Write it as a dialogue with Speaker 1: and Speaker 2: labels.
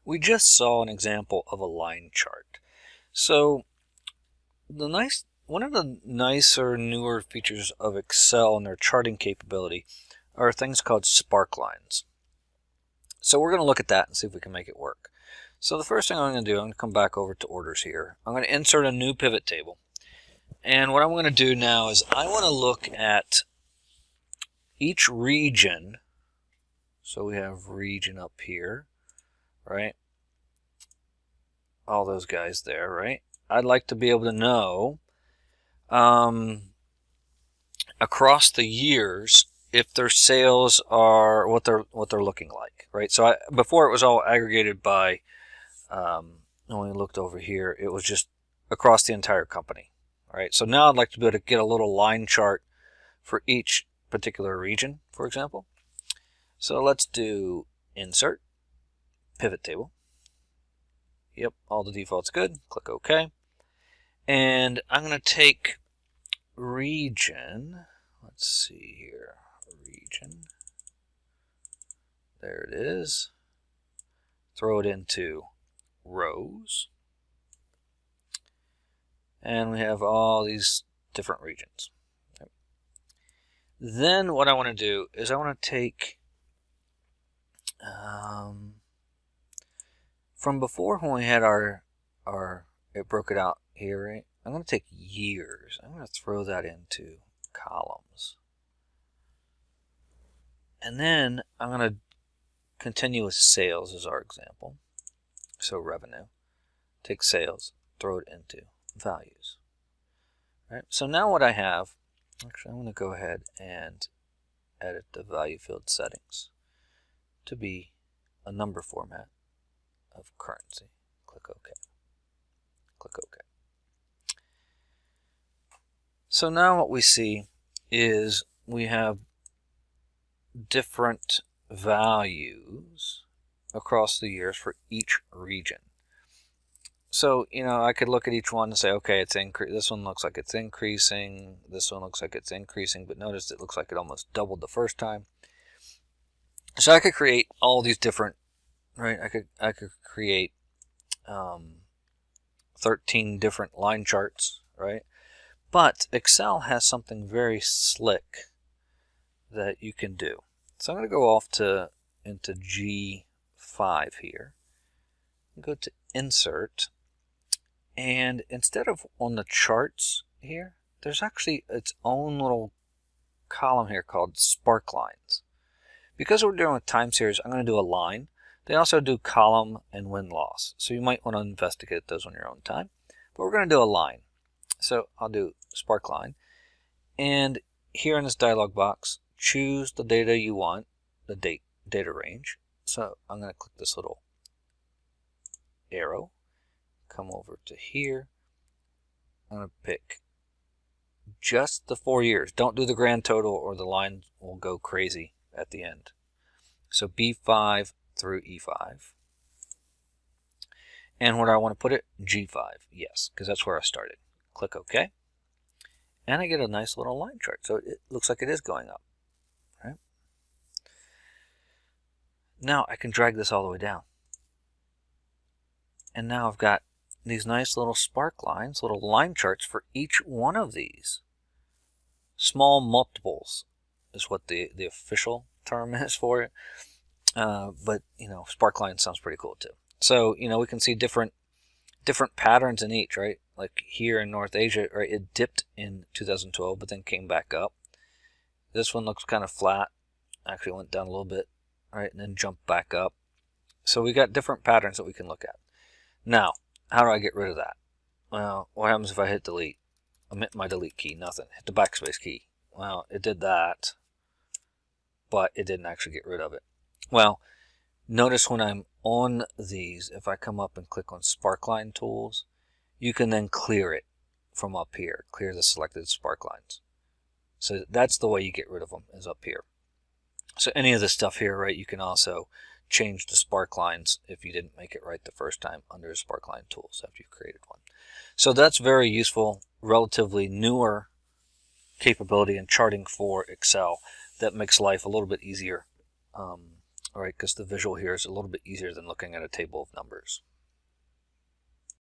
Speaker 1: We just saw an example of a line chart. So one of the nicer, newer features of Excel and their charting capability are things called sparklines. So we're going to look at that and see if we can make it work. So the first thing I'm going to do, I'm going to come back over to orders here. I'm going to insert a new pivot table. And what I'm going to do now is I want to look at each region. So we have region up here, right? All those guys there, right? I'd like to be able to know across the years if their sales are what they're looking like, right? So before it was all aggregated by when we looked over here, it was just across the entire company, right? So now I'd like to be able to get a little line chart for each particular region, for example. So let's do insert pivot table. Yep, all the defaults good. Click OK. And I'm going to take region. Let's see here. Region. There it is. Throw it into rows. And we have all these different regions. Okay. Then what I want to do is I want to take from before when we had it broke it out here, right? I'm going to take years. I'm going to throw that into columns. And then I'm going to continue with sales as our example. So revenue. Take sales, throw it into values. Right? So now what I have, actually I'm going to go ahead and edit the value field settings to be a number format of currency. Click OK. Click OK. So now what we see is we have different values across the years for each region. So, I could look at each one and say, okay, this one looks like it's increasing, this one looks like it's increasing, but notice it looks like it almost doubled the first time. So I could create all these different, right? I could create 13 different line charts, right? But Excel has something very slick that you can do. So I'm going to go off into G5 here. Go to Insert, and instead of on the charts here, there's actually its own little column here called sparklines. Because we're dealing with time series, I'm going to do a line. They also do column and win-loss, so you might want to investigate those on your own time. But we're going to do a line. So I'll do sparkline, and here in this dialog box, choose the data you want, the data range. So I'm going to click this little arrow, come over to here. I'm going to pick just the 4 years. Don't do the grand total or the line will go crazy at the end. So B5 through E5. And where do I want to put it? G5. Yes, because that's where I started. Click OK. And I get a nice little line chart. So it looks like it is going up. Right? Now I can drag this all the way down. And now I've got these nice little spark lines, little line charts for each one of these. Small multiples is what the official term is for it. But, spark line sounds pretty cool too. So, we can see different patterns in each, right? Like here in North Asia, right, it dipped in 2012, but then came back up. This one looks kind of flat. Actually went down a little bit, right, and then jumped back up. So we got different patterns that we can look at. Now, how do I get rid of that? Well, what happens if I hit delete? Omit my delete key, nothing. Hit the backspace key. Well, it did that, but it didn't actually get rid of it. Well, notice when I'm on these, if I come up and click on Sparkline Tools, you can then clear it from up here, clear the selected sparklines. So that's the way you get rid of them, is up here. So any of this stuff here, right, you can also change the sparklines if you didn't make it right the first time under Sparkline Tools after you've created one. So that's very useful, relatively newer capability in charting for Excel that makes life a little bit easier, or all right, because the visual here is a little bit easier than looking at a table of numbers.